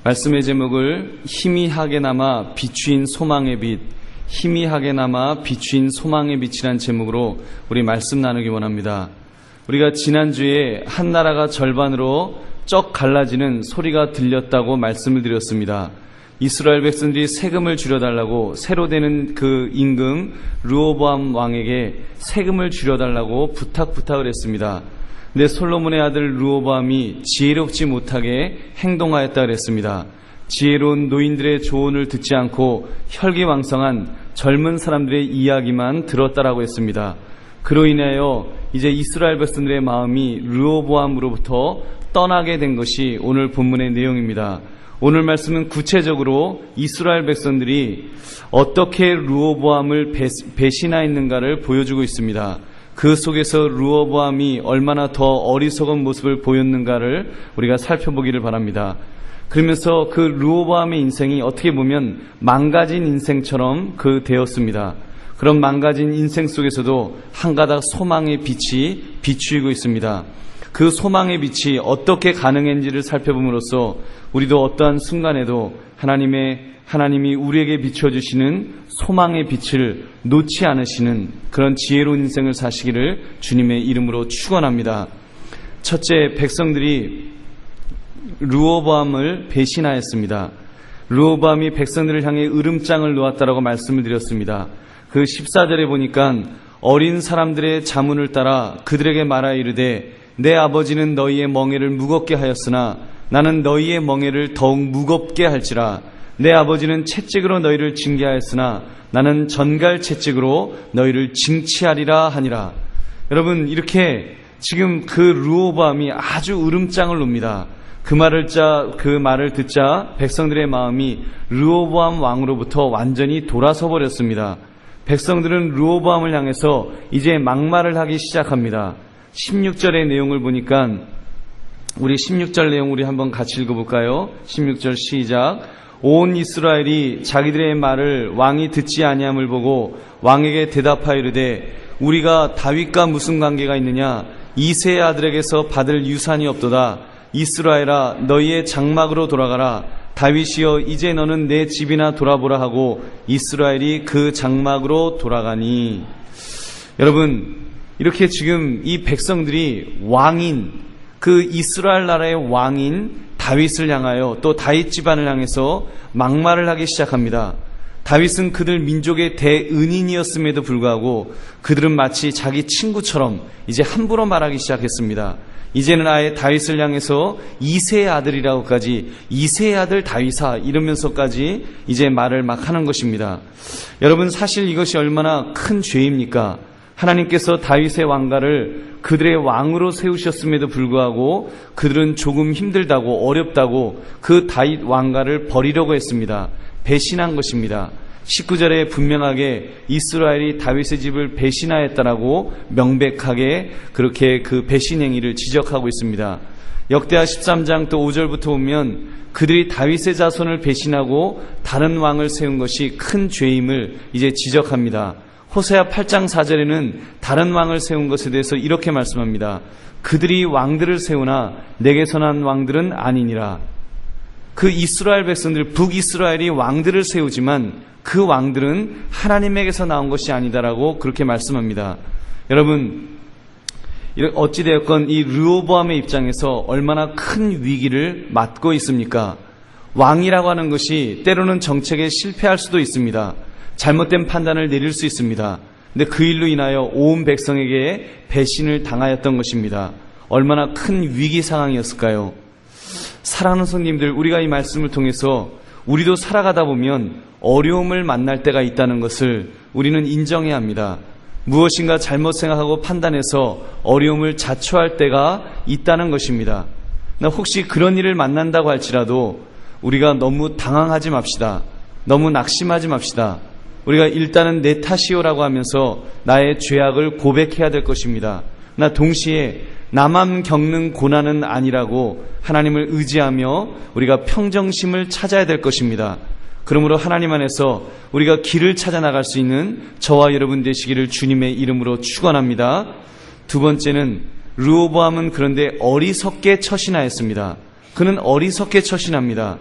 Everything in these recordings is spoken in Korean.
말씀의 제목을 희미하게나마 비추인 소망의 빛, 희미하게나마 비추인 소망의 빛이란 제목으로 우리 말씀 나누기 원합니다. 우리가 지난주에 한 나라가 절반으로 쩍 갈라지는 소리가 들렸다고 말씀을 드렸습니다. 이스라엘 백성들이 세금을 줄여달라고 새로 되는 그 임금 르호보암 왕에게 세금을 줄여달라고 부탁을 했습니다. 근데 솔로몬의 아들 르호보암이 지혜롭지 못하게 행동하였다 그랬습니다. 지혜로운 노인들의 조언을 듣지 않고 혈기왕성한 젊은 사람들의 이야기만 들었다라고 했습니다. 그로 인하여 이제 이스라엘 백성들의 마음이 르호보암으로부터 떠나게 된 것이 오늘 본문의 내용입니다. 오늘 말씀은 구체적으로 이스라엘 백성들이 어떻게 르호보암을 배신하였는가를 보여주고 있습니다. 그 속에서 르호보암이 얼마나 더 어리석은 모습을 보였는가를 우리가 살펴보기를 바랍니다. 그러면서 그 르호보암의 인생이 어떻게 보면 망가진 인생처럼 되었습니다. 그런 망가진 인생 속에서도 한 가닥 소망의 빛이 비추이고 있습니다. 그 소망의 빛이 어떻게 가능한지를 살펴봄으로써 우리도 어떠한 순간에도 하나님이 우리에게 비춰주시는 소망의 빛을 놓지 않으시는 그런 지혜로운 인생을 사시기를 주님의 이름으로 축원합니다. 첫째, 백성들이 르호보암을 배신하였습니다. 르호보암이 백성들을 향해 으름장을 놓았다라고 말씀을 드렸습니다. 그 14절에 보니까 어린 사람들의 자문을 따라 그들에게 말하여 이르되 내 아버지는 너희의 멍에를 무겁게 하였으나 나는 너희의 멍에를 더욱 무겁게 할지라. 내 아버지는 채찍으로 너희를 징계하였으나 나는 전갈 채찍으로 너희를 징치하리라 하니라. 여러분, 이렇게 지금 그 르호보암이 아주 으름장을 놉니다. 그 말을 듣자 백성들의 마음이 르호보암 왕으로부터 완전히 돌아서 버렸습니다. 백성들은 르호보암을 향해서 이제 막말을 하기 시작합니다. 16절의 내용을 보니까 우리 16절 내용 우리 한번 같이 읽어볼까요? 16절 시작. 온 이스라엘이 자기들의 말을 왕이 듣지 아니함을 보고 왕에게 대답하여 이르되 우리가 다윗과 무슨 관계가 있느냐? 이새의 아들에게서 받을 유산이 없도다. 이스라엘아 너희의 장막으로 돌아가라. 다윗이여 이제 너는 내 집이나 돌아보라 하고 이스라엘이 그 장막으로 돌아가니. 여러분, 이렇게 지금 이 백성들이 왕인 그 이스라엘 나라의 왕인 다윗을 향하여 또 다윗 집안을 향해서 막말을 하기 시작합니다. 다윗은 그들 민족의 대은인이었음에도 불구하고 그들은 마치 자기 친구처럼 이제 함부로 말하기 시작했습니다. 이제는 아예 다윗을 향해서 이새의 아들이라고까지 이새의 아들 다윗아 이러면서까지 이제 말을 막 하는 것입니다. 여러분, 사실 이것이 얼마나 큰 죄입니까? 하나님께서 다윗의 왕가를 그들의 왕으로 세우셨음에도 불구하고 그들은 조금 힘들다고 어렵다고 그 다윗 왕가를 버리려고 했습니다. 배신한 것입니다. 19절에 분명하게 이스라엘이 다윗의 집을 배신하였다라고 명백하게 그렇게 그 배신 행위를 지적하고 있습니다. 역대하 13장 또 5절부터 보면 그들이 다윗의 자손을 배신하고 다른 왕을 세운 것이 큰 죄임을 이제 지적합니다. 호세아 8장 4절에는 다른 왕을 세운 것에 대해서 이렇게 말씀합니다. 그들이 왕들을 세우나 내게서 난 왕들은 아니니라. 그 이스라엘 백성들, 북이스라엘이 왕들을 세우지만 그 왕들은 하나님에게서 나온 것이 아니다라고 그렇게 말씀합니다. 여러분, 어찌되었건 이 르호보암의 입장에서 얼마나 큰 위기를 맞고 있습니까? 왕이라고 하는 것이 때로는 정책에 실패할 수도 있습니다. 잘못된 판단을 내릴 수 있습니다. 근데 그 일로 인하여 온 백성에게 배신을 당하였던 것입니다. 얼마나 큰 위기 상황이었을까요? 사랑하는 성도님들, 우리가 이 말씀을 통해서 우리도 살아가다 보면 어려움을 만날 때가 있다는 것을 우리는 인정해야 합니다. 무엇인가 잘못 생각하고 판단해서 어려움을 자초할 때가 있다는 것입니다. 혹시 그런 일을 만난다고 할지라도 우리가 너무 당황하지 맙시다. 너무 낙심하지 맙시다. 우리가 일단은 내 탓이요라고 하면서 나의 죄악을 고백해야 될 것입니다. 동시에 나만 겪는 고난은 아니라고 하나님을 의지하며 우리가 평정심을 찾아야 될 것입니다. 그러므로 하나님 안에서 우리가 길을 찾아 나갈 수 있는 저와 여러분 되시기를 주님의 이름으로 축원합니다. 두 번째는 르호보암은 그런데 어리석게 처신하였습니다. 그는 어리석게 처신합니다.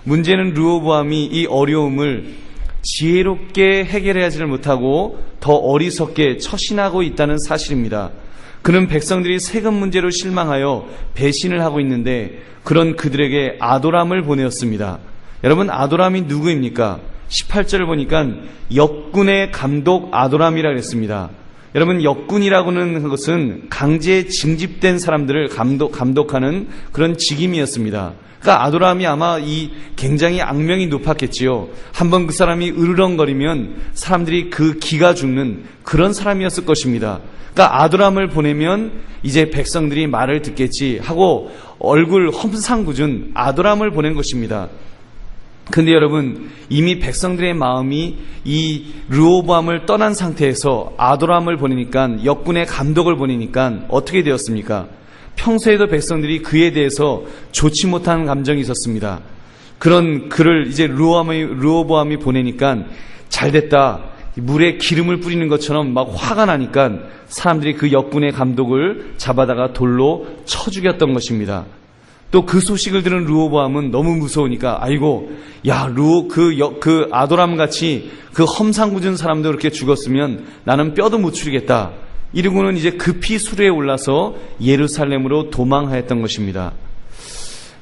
문제는 르호보암이 이 어려움을 지혜롭게 해결하지를 못하고 더 어리석게 처신하고 있다는 사실입니다. 그는 백성들이 세금 문제로 실망하여 배신을 하고 있는데 그런 그들에게 아도람을 보내었습니다. 여러분, 아도람이 누구입니까? 18절을 보니까 역군의 감독 아도람이라고 했습니다. 여러분, 역군이라고는 것은 강제에 징집된 사람들을 감독하는 그런 직임이었습니다. 그러니까 아도람이 아마 이 굉장히 악명이 높았겠지요. 한번 그 사람이 으르렁거리면 사람들이 그 기가 죽는 그런 사람이었을 것입니다. 그러니까 아도람을 보내면 이제 백성들이 말을 듣겠지 하고 얼굴 험상궂은 아도람을 보낸 것입니다. 근데 여러분, 이미 백성들의 마음이 이 르호보암을 떠난 상태에서 아도람을 보내니까, 역군의 감독을 보내니까 어떻게 되었습니까? 평소에도 백성들이 그에 대해서 좋지 못한 감정이 있었습니다. 그런 그를 이제 르호보암이 보내니까 잘됐다, 물에 기름을 뿌리는 것처럼 막 화가 나니까 사람들이 그 역군의 감독을 잡아다가 돌로 쳐 죽였던 것입니다. 또 그 소식을 들은 르호보암은 너무 무서우니까, 아이고, 야, 그 아도람 같이 그 험상궂은 사람도 그렇게 죽었으면 나는 뼈도 못 추리겠다. 이러고는 이제 급히 수레에 올라서 예루살렘으로 도망하였던 것입니다.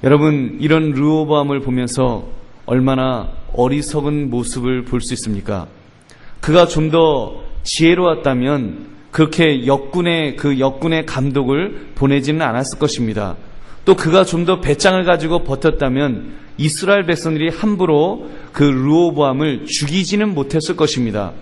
여러분, 이런 르호보암을 보면서 얼마나 어리석은 모습을 볼 수 있습니까? 그가 좀 더 지혜로웠다면 그렇게 역군의 감독을 보내지는 않았을 것입니다. 또 그가 좀 더 배짱을 가지고 버텼다면 이스라엘 백성들이 함부로 그 르호보암을 죽이지는 못했을 것입니다.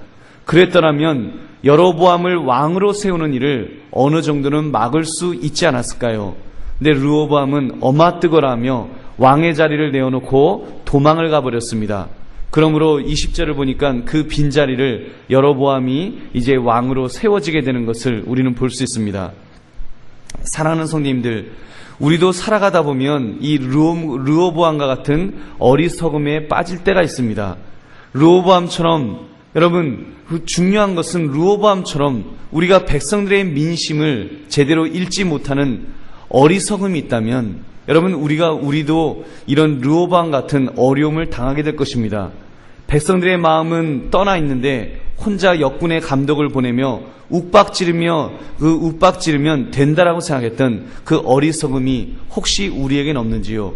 그랬더라면 여로보암을 왕으로 세우는 일을 어느 정도는 막을 수 있지 않았을까요? 근데 르호보암은 어마뜨거라며 왕의 자리를 내어놓고 도망을 가버렸습니다. 그러므로 20절을 보니까 그 빈자리를 여로보암이 이제 왕으로 세워지게 되는 것을 우리는 볼 수 있습니다. 사랑하는 성도님들, 우리도 살아가다 보면 이 르호보암과 같은 어리석음에 빠질 때가 있습니다. 르호보암처럼, 여러분, 중요한 것은 르호보암처럼 우리가 백성들의 민심을 제대로 읽지 못하는 어리석음이 있다면, 여러분, 우리도 이런 르호보암 같은 어려움을 당하게 될 것입니다. 백성들의 마음은 떠나 있는데 혼자 역군의 감독을 보내며 욱박지르면 된다라고 생각했던 그 어리석음이 혹시 우리에겐 없는지요?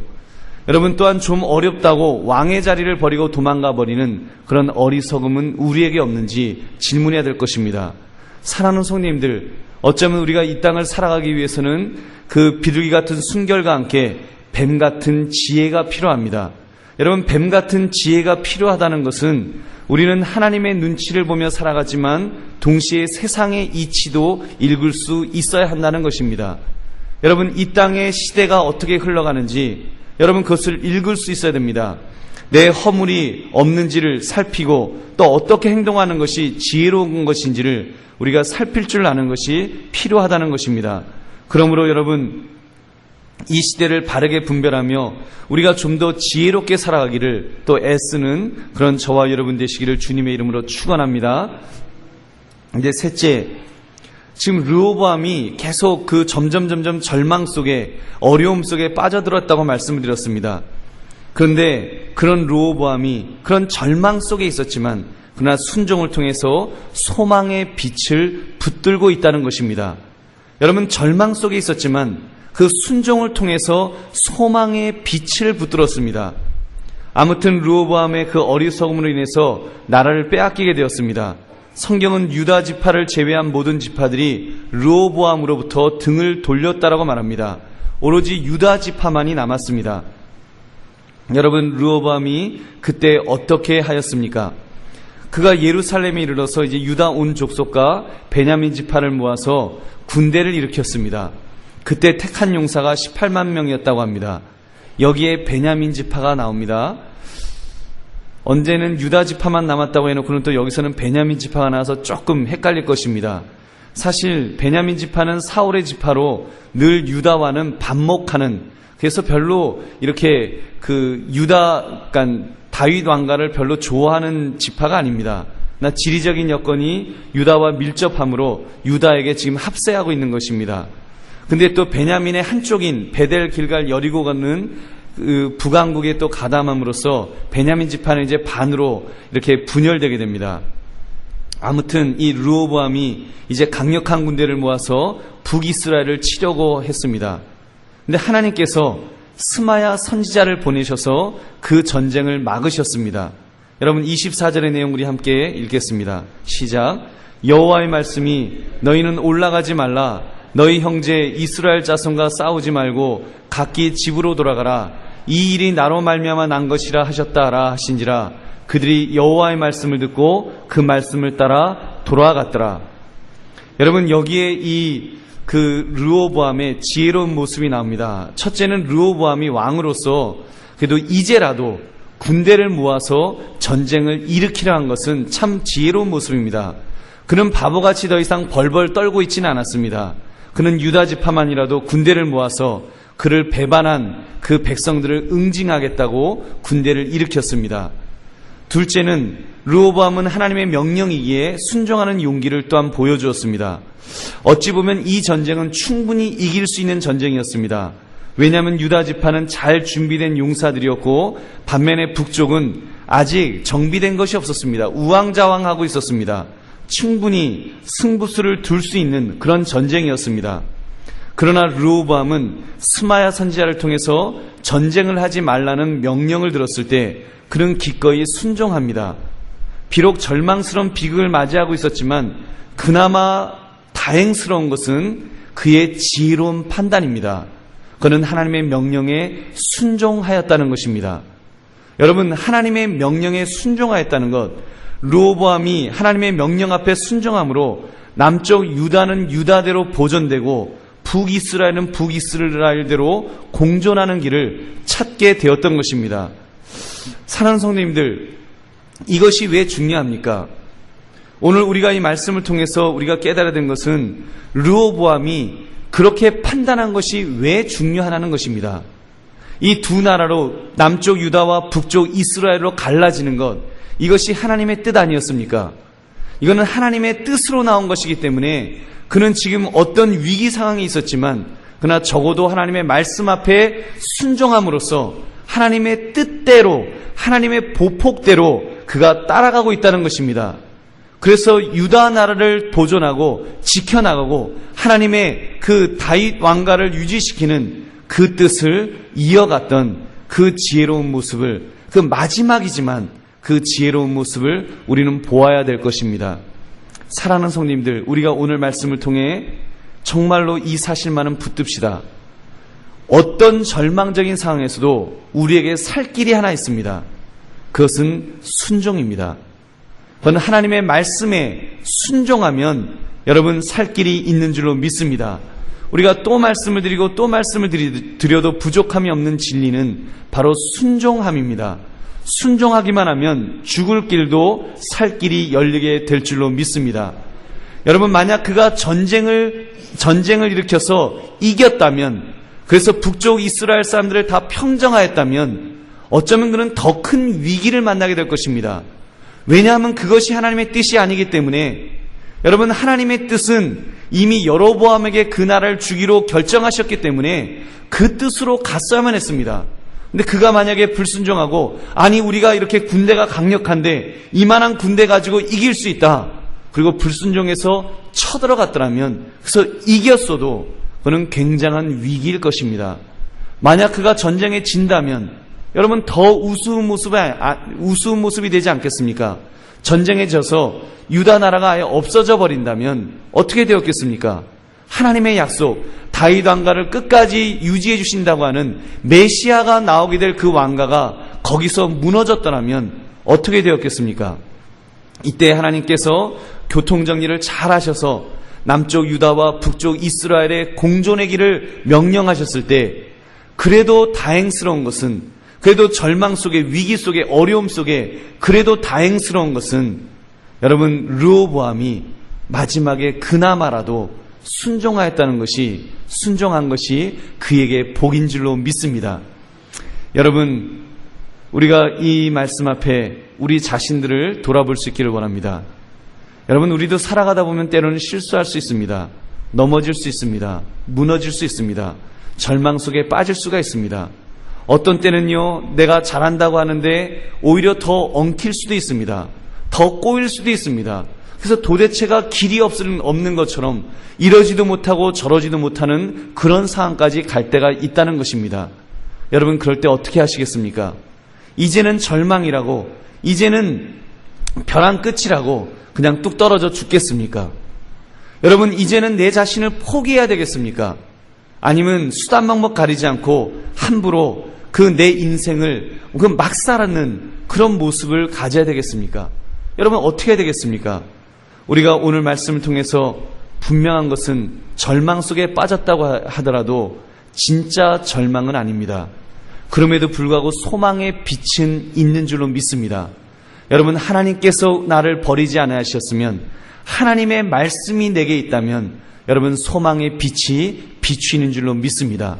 여러분, 또한 좀 어렵다고 왕의 자리를 버리고 도망가 버리는 그런 어리석음은 우리에게 없는지 질문해야 될 것입니다. 사랑하는 성도님들, 어쩌면 우리가 이 땅을 살아가기 위해서는 그 비둘기 같은 순결과 함께 뱀 같은 지혜가 필요합니다. 여러분, 뱀 같은 지혜가 필요하다는 것은 우리는 하나님의 눈치를 보며 살아가지만 동시에 세상의 이치도 읽을 수 있어야 한다는 것입니다. 여러분, 이 땅의 시대가 어떻게 흘러가는지 여러분 그것을 읽을 수 있어야 됩니다. 내 허물이 없는지를 살피고 또 어떻게 행동하는 것이 지혜로운 것인지를 우리가 살필 줄 아는 것이 필요하다는 것입니다. 그러므로 여러분, 이 시대를 바르게 분별하며 우리가 좀 더 지혜롭게 살아가기를 또 애쓰는 그런 저와 여러분 되시기를 주님의 이름으로 축원합니다. 이제 셋째, 지금 르호보암이 계속 그 점점 절망 속에, 어려움 속에 빠져들었다고 말씀을 드렸습니다. 그런데 그런 르호보암이 그런 절망 속에 있었지만 그러나 순종을 통해서 소망의 빛을 붙들고 있다는 것입니다. 여러분, 절망 속에 있었지만 그 순종을 통해서 소망의 빛을 붙들었습니다. 아무튼 르호보암의 그 어리석음으로 인해서 나라를 빼앗기게 되었습니다. 성경은 유다 지파를 제외한 모든 지파들이 르호보암으로부터 등을 돌렸다라고 말합니다. 오로지 유다 지파만이 남았습니다. 여러분, 르호보암이 그때 어떻게 하였습니까? 그가 예루살렘에 이르러서 이제 유다 온 족속과 베냐민 지파를 모아서 군대를 일으켰습니다. 그때 택한 용사가 18만 명이었다고 합니다. 여기에 베냐민 지파가 나옵니다. 언제는 유다 지파만 남았다고 해놓고는 또 여기서는 베냐민 지파가 나와서 조금 헷갈릴 것입니다. 사실 베냐민 지파는 사울의 지파로 늘 유다와는 반목하는, 그래서 별로 이렇게 그러니까 다윗 왕가를 별로 좋아하는 지파가 아닙니다. 나 지리적인 여건이 유다와 밀접함으로 유다에게 지금 합세하고 있는 것입니다. 근데 또 베냐민의 한쪽인 베델 길갈 여리고 걷는 그 북왕국에 또 가담함으로써 베냐민 지파는 이제 반으로 이렇게 분열되게 됩니다. 아무튼 이 르호보암이 이제 강력한 군대를 모아서 북이스라엘을 치려고 했습니다. 근데 하나님께서 스마야 선지자를 보내셔서 그 전쟁을 막으셨습니다. 여러분 24절의 내용 우리 함께 읽겠습니다. 시작. 여호와의 말씀이 너희는 올라가지 말라. 너희 형제 이스라엘 자손과 싸우지 말고 각기 집으로 돌아가라. 이 일이 나로 말미암아 난 것이라 하셨다라 하신지라. 그들이 여호와의 말씀을 듣고 그 말씀을 따라 돌아갔더라. 여러분 여기에 그 르호보암의 지혜로운 모습이 나옵니다. 첫째는 르호보암이 왕으로서 그래도 이제라도 군대를 모아서 전쟁을 일으키려 한 것은 참 지혜로운 모습입니다. 그는 바보같이 더 이상 벌벌 떨고 있지는 않았습니다. 그는 유다 지파만이라도 군대를 모아서 그를 배반한 그 백성들을 응징하겠다고 군대를 일으켰습니다. 둘째는 르호보암은 하나님의 명령이기에 순종하는 용기를 또한 보여주었습니다. 어찌 보면 이 전쟁은 충분히 이길 수 있는 전쟁이었습니다. 왜냐하면 유다 지파는 잘 준비된 용사들이었고 반면에 북쪽은 아직 정비된 것이 없었습니다. 우왕좌왕하고 있었습니다. 충분히 승부수를 둘 수 있는 그런 전쟁이었습니다. 그러나 르호보암은 스마야 선지자를 통해서 전쟁을 하지 말라는 명령을 들었을 때 그는 기꺼이 순종합니다. 비록 절망스러운 비극을 맞이하고 있었지만 그나마 다행스러운 것은 그의 지혜로운 판단입니다. 그는 하나님의 명령에 순종하였다는 것입니다. 여러분 하나님의 명령에 순종하였다는 것, 르호보암이 하나님의 명령 앞에 순종함으로 남쪽 유다는 유다대로 보존되고 북이스라엘은 북이스라엘대로 공존하는 길을 찾게 되었던 것입니다. 사랑하는 성도님들, 이것이 왜 중요합니까? 오늘 우리가 이 말씀을 통해서 우리가 깨달아야 된 것은 르호보암이 그렇게 판단한 것이 왜 중요하다는 것입니다. 이 두 나라로 남쪽 유다와 북쪽 이스라엘로 갈라지는 것, 이것이 하나님의 뜻 아니었습니까? 이거는 하나님의 뜻으로 나온 것이기 때문에 그는 지금 어떤 위기 상황이 있었지만 그러나 적어도 하나님의 말씀 앞에 순종함으로써 하나님의 뜻대로 하나님의 보폭대로 그가 따라가고 있다는 것입니다. 그래서 유다 나라를 보존하고 지켜나가고 하나님의 그 다윗 왕가를 유지시키는 그 뜻을 이어갔던 그 지혜로운 모습을, 그 마지막이지만 그 지혜로운 모습을 우리는 보아야 될 것입니다. 사랑하는 성도님들, 우리가 오늘 말씀을 통해 정말로 이 사실만은 붙듭시다. 어떤 절망적인 상황에서도 우리에게 살 길이 하나 있습니다. 그것은 순종입니다. 저는 하나님의 말씀에 순종하면 여러분 살 길이 있는 줄로 믿습니다. 우리가 또 말씀을 드리고 또 말씀을 드려도 부족함이 없는 진리는 바로 순종함입니다. 순종하기만 하면 죽을 길도 살 길이 열리게 될 줄로 믿습니다. 여러분 만약 그가 전쟁을 일으켜서 이겼다면, 그래서 북쪽 이스라엘 사람들을 다 평정하였다면 어쩌면 그는 더 큰 위기를 만나게 될 것입니다. 왜냐하면 그것이 하나님의 뜻이 아니기 때문에, 여러분 하나님의 뜻은 이미 여로보암에게 그 나라를 주기로 결정하셨기 때문에 그 뜻으로 갔어야만 했습니다. 근데 그가 만약에 불순종하고, 아니 우리가 이렇게 군대가 강력한데 이만한 군대 가지고 이길 수 있다, 그리고 불순종해서 쳐들어갔더라면, 그래서 이겼어도 그는 굉장한 위기일 것입니다. 만약 그가 전쟁에 진다면 여러분 더 우스운 모습이 되지 않겠습니까? 전쟁에 져서 유다 나라가 아예 없어져 버린다면 어떻게 되었겠습니까? 하나님의 약속, 다윗 왕가를 끝까지 유지해 주신다고 하는 메시아가 나오게 될 그 왕가가 거기서 무너졌더라면 어떻게 되었겠습니까? 이때 하나님께서 교통정리를 잘 하셔서 남쪽 유다와 북쪽 이스라엘의 공존의 길을 명령하셨을 때, 그래도 다행스러운 것은, 그래도 절망 속에, 위기 속에, 어려움 속에 그래도 다행스러운 것은 여러분 르호보암이 마지막에 그나마라도 순종한 것이 그에게 복인 줄로 믿습니다. 여러분, 우리가 이 말씀 앞에 우리 자신들을 돌아볼 수 있기를 원합니다. 여러분, 우리도 살아가다 보면 때로는 실수할 수 있습니다. 넘어질 수 있습니다. 무너질 수 있습니다. 절망 속에 빠질 수가 있습니다. 어떤 때는요, 내가 잘한다고 하는데 오히려 더 엉킬 수도 있습니다. 더 꼬일 수도 있습니다. 그래서 도대체가 길이 없는 것처럼 이러지도 못하고 저러지도 못하는 그런 상황까지 갈 때가 있다는 것입니다. 여러분, 그럴 때 어떻게 하시겠습니까? 이제는 절망이라고, 이제는 벼랑 끝이라고 그냥 뚝 떨어져 죽겠습니까? 여러분, 이제는 내 자신을 포기해야 되겠습니까? 아니면 수단 방법 가리지 않고 함부로 그 내 인생을 막 살아는 그런 모습을 가져야 되겠습니까? 여러분, 어떻게 해야 되겠습니까? 우리가 오늘 말씀을 통해서 분명한 것은 절망 속에 빠졌다고 하더라도 진짜 절망은 아닙니다. 그럼에도 불구하고 소망의 빛은 있는 줄로 믿습니다. 여러분, 하나님께서 나를 버리지 않으셨으면, 하나님의 말씀이 내게 있다면 여러분, 소망의 빛이 비추이는 줄로 믿습니다.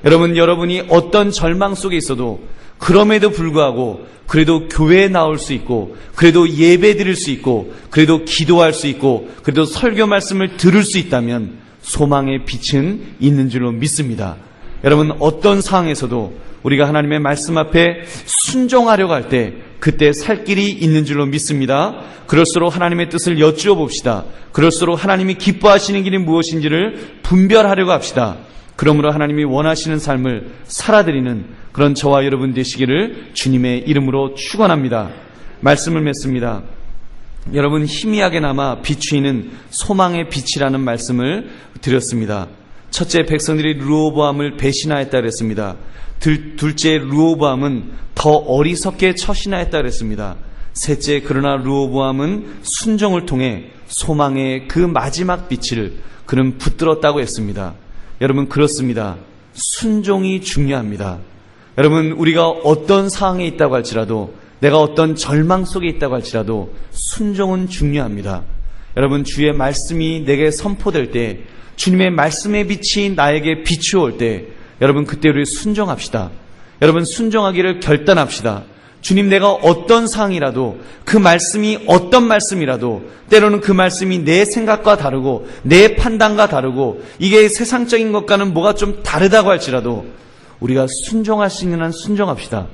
여러분이 어떤 절망 속에 있어도 그럼에도 불구하고 그래도 교회에 나올 수 있고, 그래도 예배 드릴 수 있고, 그래도 기도할 수 있고, 그래도 설교 말씀을 들을 수 있다면 소망의 빛은 있는 줄로 믿습니다. 여러분, 어떤 상황에서도 우리가 하나님의 말씀 앞에 순종하려고 할 때 그때 살 길이 있는 줄로 믿습니다. 그럴수록 하나님의 뜻을 여쭈어 봅시다. 그럴수록 하나님이 기뻐하시는 길이 무엇인지를 분별하려고 합시다. 그러므로 하나님이 원하시는 삶을 살아드리는 그런 저와 여러분 되시기를 주님의 이름으로 축원합니다. 말씀을 맺습니다. 여러분, 희미하게나마 비추이는 소망의 빛이라는 말씀을 드렸습니다. 첫째, 백성들이 르호보암을 배신하였다 그랬습니다. 둘째, 르호보암은 더 어리석게 처신하였다 그랬습니다. 셋째, 그러나 르호보암은 순종을 통해 소망의 그 마지막 빛을 그는 붙들었다고 했습니다. 여러분, 그렇습니다. 순종이 중요합니다. 여러분, 우리가 어떤 상황에 있다고 할지라도, 내가 어떤 절망 속에 있다고 할지라도 순종은 중요합니다. 여러분, 주의 말씀이 내게 선포될 때, 주님의 말씀의 빛이 나에게 비추어 올 때, 여러분, 그때 우리 순종합시다. 여러분, 순종하기를 결단합시다. 주님, 내가 어떤 상황이라도, 그 말씀이 어떤 말씀이라도, 때로는 그 말씀이 내 생각과 다르고 내 판단과 다르고 이게 세상적인 것과는 뭐가 좀 다르다고 할지라도 우리가 순종할 수 있는 한 순종합시다.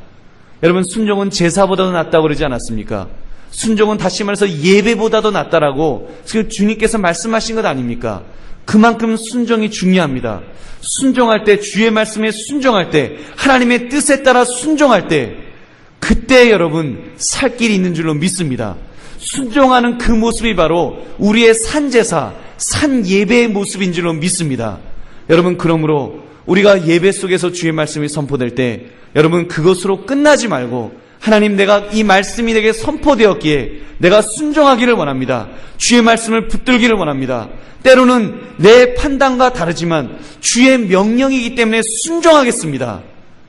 여러분, 순종은 제사보다도 낫다고 그러지 않았습니까? 순종은 다시 말해서 예배보다도 낫다라고 주님께서 말씀하신 것 아닙니까? 그만큼 순종이 중요합니다. 순종할 때, 주의 말씀에 순종할 때, 하나님의 뜻에 따라 순종할 때, 그때 여러분 살 길이 있는 줄로 믿습니다. 순종하는 그 모습이 바로 우리의 산제사, 산예배의 모습인 줄로 믿습니다. 여러분, 그러므로 우리가 예배 속에서 주의 말씀이 선포될 때 여러분, 그것으로 끝나지 말고, 하나님, 내가 이 말씀이 내게 선포되었기에 내가 순종하기를 원합니다. 주의 말씀을 붙들기를 원합니다. 때로는 내 판단과 다르지만 주의 명령이기 때문에 순종하겠습니다.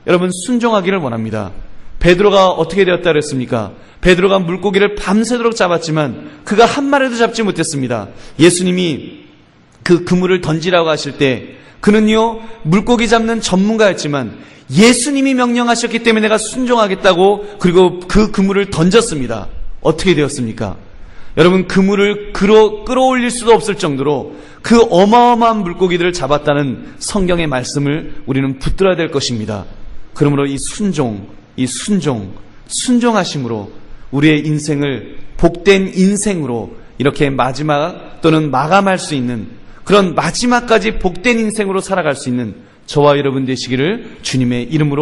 여러분, 순종하기를 원합니다. 베드로가 어떻게 되었다 그랬습니까? 베드로가 물고기를 밤새도록 잡았지만 그가 한 마리도 잡지 못했습니다. 예수님이 그 그물을 던지라고 하실 때 그는요, 물고기 잡는 전문가였지만 예수님이 명령하셨기 때문에 내가 순종하겠다고, 그리고 그 그물을 던졌습니다. 어떻게 되었습니까? 여러분, 그물을 끌어올릴 수도 없을 정도로 그 어마어마한 물고기들을 잡았다는 성경의 말씀을 우리는 붙들어야 될 것입니다. 그러므로 이 순종하심으로 우리의 인생을 복된 인생으로 이렇게 마지막 또는 마감할 수 있는, 그런 마지막까지 복된 인생으로 살아갈 수 있는 저와 여러분 되시기를 주님의 이름으로